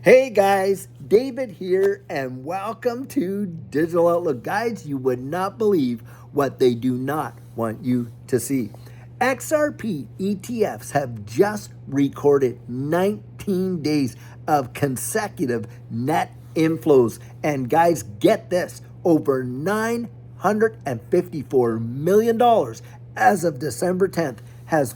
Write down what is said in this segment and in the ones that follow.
Hey guys, David here, and welcome to Digital Outlook. Guys, you would not believe what they do not want you to see. XRP ETFs have just recorded 19 days of consecutive net inflows. And guys, get this, over $954 million as of December 10th has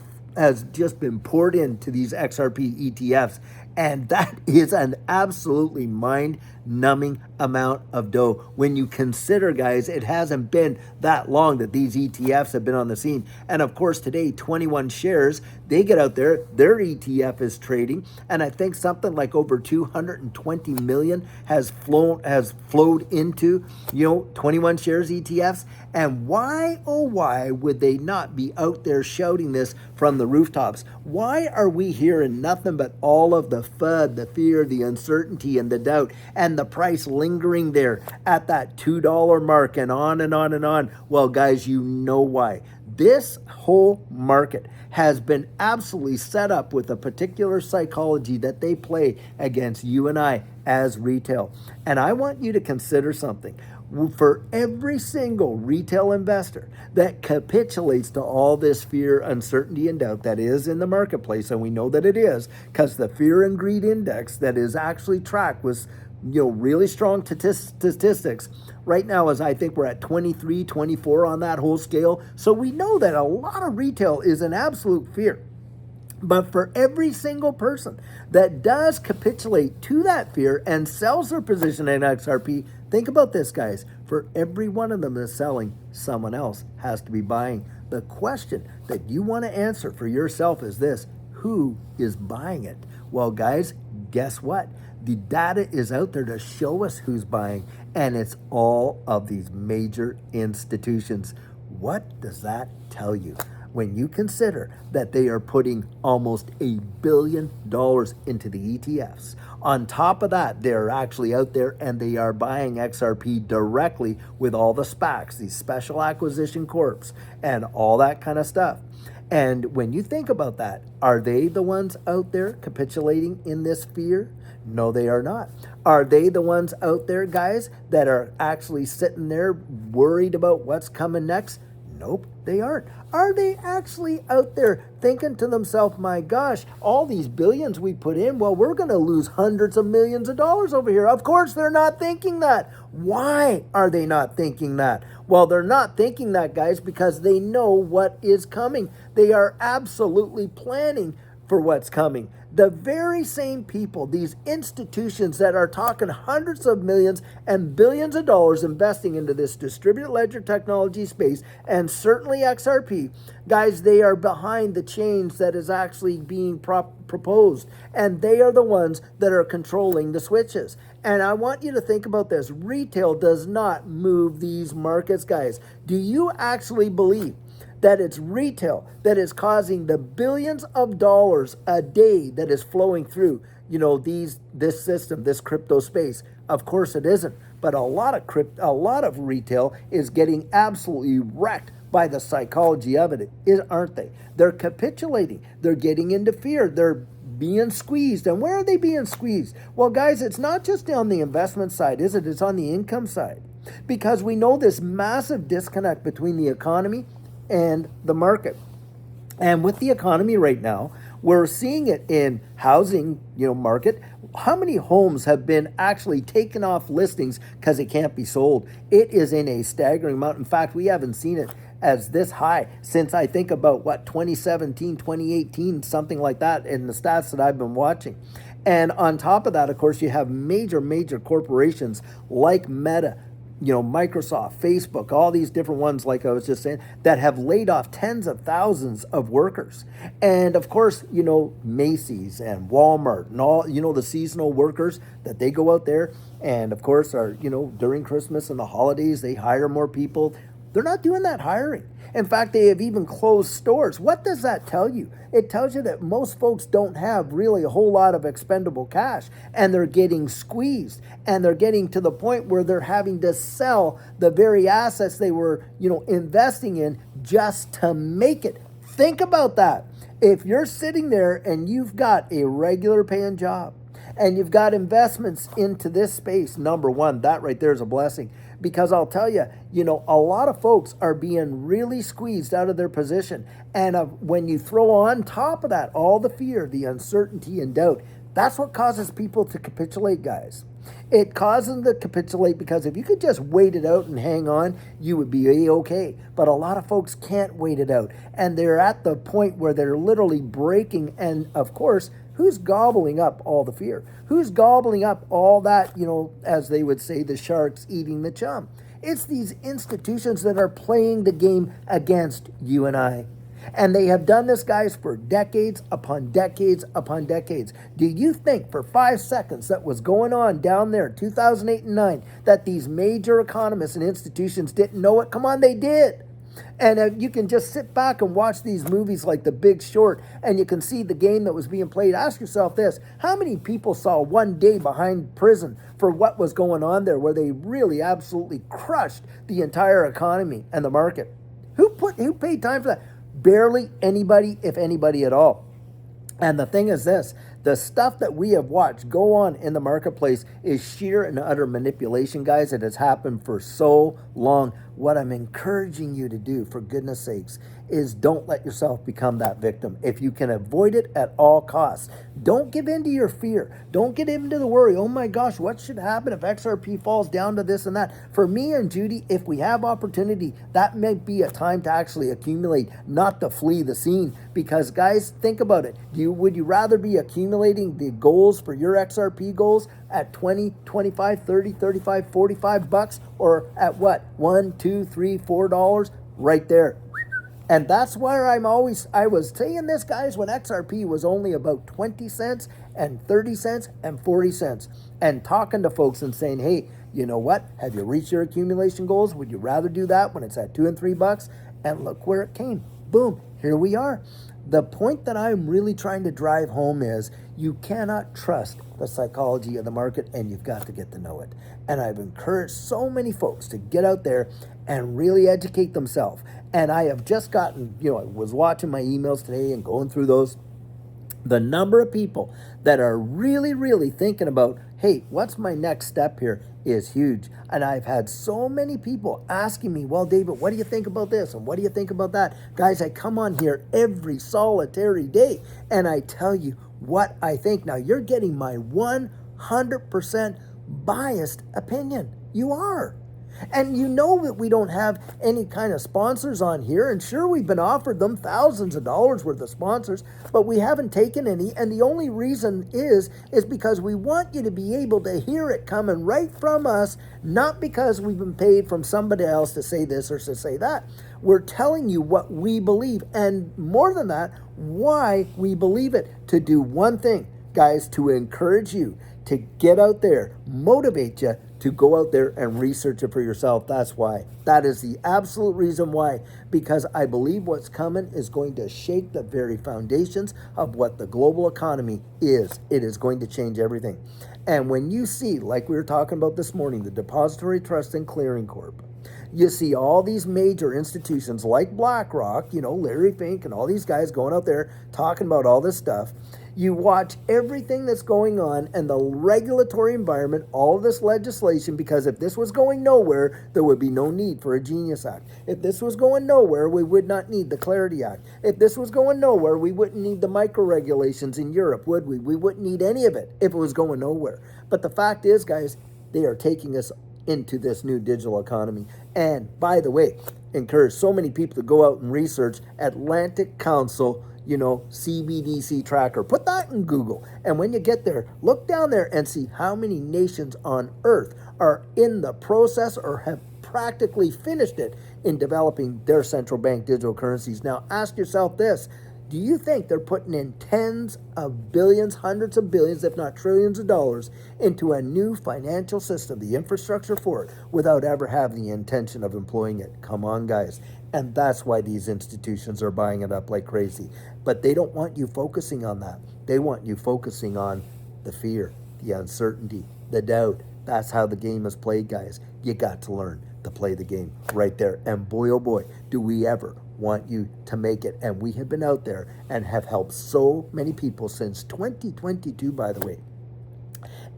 just been poured into these XRP ETFs. And that is an absolutely mind-numbing amount of dough. When you consider, guys, it hasn't been that long that these ETFs have been on the scene. And of course, today, 21 shares, they get out there, their ETF is trading. And I think something like over 220 million has flowed into, 21 shares ETFs. And why, oh why, would they not be out there shouting this from the rooftops? Why are we hearing nothing but all of the FUD, the fear, the uncertainty, and the doubt, and the price lingering there at that $2 mark and on and on and on? Well, guys, you know why. This whole market has been absolutely set up with a particular psychology that they play against you and I as retail. And I want you to consider something. For every single retail investor that capitulates to all this fear, uncertainty, and doubt that is in the marketplace, and we know that it is because the fear and greed index that is actually tracked was really strong statistics. Right now, as I think we're at 23, 24 on that whole scale. So we know that a lot of retail is in absolute fear. But for every single person that does capitulate to that fear and sells their position in XRP, think about this, guys. For every one of them that's selling, someone else has to be buying. The question that you want to answer for yourself is this: who is buying it? Well, guys, guess what? The data is out there to show us who's buying, and it's all of these major institutions. What does that tell you? When you consider that they are putting almost $1 billion into the ETFs. On top of that, they're actually out there and they are buying XRP directly with all the SPACs, these special acquisition corps, and all that kind of stuff. And when you think about that, are they the ones out there capitulating in this fear? No, they are not. Are they the ones out there, guys, that are actually sitting there worried about what's coming next? Nope, they aren't. Are they actually out there thinking to themselves, my gosh, all these billions we put in, well, we're going to lose hundreds of millions of dollars over here? Of course, they're not thinking that. Why are they not thinking that? Well, they're not thinking that, guys, because they know what is coming. They are absolutely planning for what's coming. The very same people, these institutions that are talking hundreds of millions and billions of dollars investing into this distributed ledger technology space, and certainly XRP, guys, they are behind the change that is actually being proposed. And they are the ones that are controlling the switches. And I want you to think about this. Retail does not move these markets, guys. Do you actually believe that it's retail that is causing the billions of dollars a day that is flowing through, this system, this crypto space? Of course it isn't. But a lot of retail is getting absolutely wrecked by the psychology of it, aren't they? They're capitulating. They're getting into fear. They're being squeezed. And where are they being squeezed? Well, guys, it's not just on the investment side, is it? It's on the income side. Because we know this massive disconnect between the economy and the market. And with the economy right now, we're seeing it in housing, market. How many homes have been actually taken off listings because it can't be sold? It is in a staggering amount. In fact, we haven't seen it as this high since I think about 2017, 2018, something like that in the stats that I've been watching. And on top of that, of course, you have major corporations like Meta, Microsoft, Facebook, all these different ones, like I was just saying, that have laid off tens of thousands of workers. And of course, Macy's and Walmart and all, the seasonal workers that they go out there and of course are, during Christmas and the holidays, they hire more people. They're not doing that hiring. In fact, they have even closed stores. What does that tell you? It tells you that most folks don't have really a whole lot of expendable cash, and they're getting squeezed, and they're getting to the point where they're having to sell the very assets they were, investing in just to make it. Think about that. If you're sitting there and you've got a regular paying job, and you've got investments into this space, number one, that right there is a blessing. Because I'll tell you, a lot of folks are being really squeezed out of their position. And when you throw on top of that all the fear, the uncertainty, and doubt, that's what causes people to capitulate, guys. It causes them to capitulate because if you could just wait it out and hang on, you would be A-okay. But a lot of folks can't wait it out. And they're at the point where they're literally breaking. And of course, who's gobbling up all the fear? Who's gobbling up all that, as they would say, the sharks eating the chum? It's these institutions that are playing the game against you and I. And they have done this, guys, for decades upon decades upon decades. Do you think for 5 seconds that was going on down there, 2008 and 9, that these major economists and institutions didn't know it? Come on, they did. And you can just sit back and watch these movies like The Big Short, and you can see the game that was being played. Ask yourself this: how many people saw one day behind prison for what was going on there, where they really absolutely crushed the entire economy and the market? Who paid time for that? Barely anybody, if anybody at all. And the thing is this: the stuff that we have watched go on in the marketplace is sheer and utter manipulation, guys. It has happened for so long. What I'm encouraging you to do, for goodness sakes, is don't let yourself become that victim. If you can avoid it at all costs, don't give in to your fear. Don't get into the worry. Oh my gosh, what should happen if XRP falls down to this and that? For me and Judy, if we have opportunity, that may be a time to actually accumulate, not to flee the scene. Because guys, think about it. Would you rather be accumulating the goals for your XRP goals at 20, 25, 30, 35, 45 bucks, or at what? $1, $2, $3, $4 right there? And that's where I was saying this, guys, when XRP was only about 20 cents and 30 cents and 40 cents, and talking to folks and saying, hey, you know what? Have you reached your accumulation goals? Would you rather do that when it's at $2 and $3? And look where it came. Boom, here we are. The point that I'm really trying to drive home is you cannot trust the psychology of the market, and you've got to get to know it. And I've encouraged so many folks to get out there and really educate themselves. And I have just gotten, I was watching my emails today and going through those. The number of people that are really, really thinking about, hey, what's my next step here, is huge. And I've had so many people asking me, well, David, what do you think about this? And what do you think about that? Guys, I come on here every solitary day and I tell you what I think. Now, you're getting my 100% biased opinion. You are. And you know that we don't have any kind of sponsors on here. And sure, we've been offered them thousands of dollars worth of sponsors, but we haven't taken any. And the only reason is because we want you to be able to hear it coming right from us, not because we've been paid from somebody else to say this or to say that. We're telling you what we believe. And more than that, why we believe it. To do one thing, guys, to encourage you to get out there, motivate you to go out there and research it for yourself. That's why. That is the absolute reason why. Because I believe what's coming is going to shake the very foundations of what the global economy is. It is going to change everything. And when you see, like we were talking about this morning, the Depository Trust and Clearing Corp., you see all these major institutions like BlackRock, Larry Fink and all these guys going out there talking about all this stuff. You watch everything that's going on and the regulatory environment, all of this legislation, because if this was going nowhere, there would be no need for a Genius Act. If this was going nowhere, we would not need the Clarity Act. If this was going nowhere, we wouldn't need the micro-regulations in Europe, would we? We wouldn't need any of it if it was going nowhere. But the fact is, guys, they are taking us into this new digital economy. And by the way, encourage so many people to go out and research Atlantic Council, CBDC tracker. Put that in Google. And when you get there, look down there and see how many nations on earth are in the process or have practically finished it in developing their central bank digital currencies. Now, ask yourself this. Do you think they're putting in tens of billions, hundreds of billions, if not trillions of dollars into a new financial system, the infrastructure for it, without ever having the intention of employing it? Come on, guys. And that's why these institutions are buying it up like crazy. But they don't want you focusing on that. They want you focusing on the fear, the uncertainty, the doubt. That's how the game is played, guys. You got to learn to play the game right there. And boy, oh boy, do we ever want you to make it. And we have been out there and have helped so many people since 2022, by the way.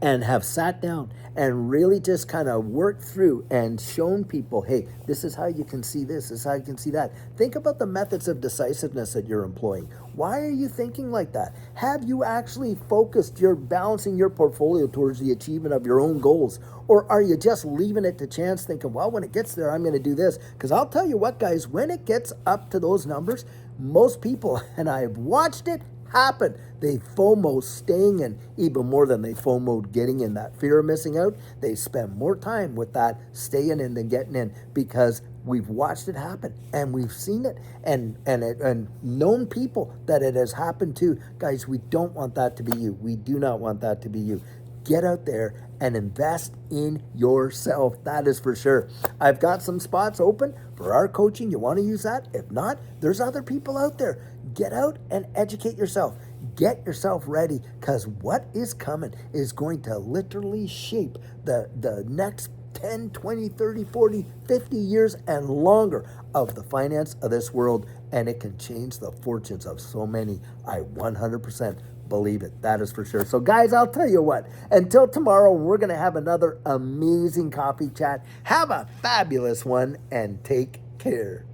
and have sat down and really just kind of worked through and shown people, hey, this is how you can see this is how you can see that. Think about the methods of decisiveness that you're employing. Why are you thinking like that? Have you actually focused your balancing your portfolio towards the achievement of your own goals? Or are you just leaving it to chance thinking, well, when it gets there, I'm going to do this? Because I'll tell you what, guys, when it gets up to those numbers, most people, and I've watched it happen, they FOMO staying in even more than they FOMO getting in. That fear of missing out, they spend more time with that staying in than getting in, because we've watched it happen and we've seen it and known people that it has happened to. Guys, we don't want that to be you. We do not want that to be you. Get out there and invest in yourself. That is for sure. I've got some spots open for our coaching. You want to use that? If not, there's other people out there. Get out and educate yourself. Get yourself ready, because what is coming is going to literally shape the next 10, 20, 30, 40, 50 years and longer of the finance of this world, and it can change the fortunes of so many. I 100% believe it. That is for sure. So guys, I'll tell you what, until tomorrow, we're going to have another amazing coffee chat. Have a fabulous one and take care.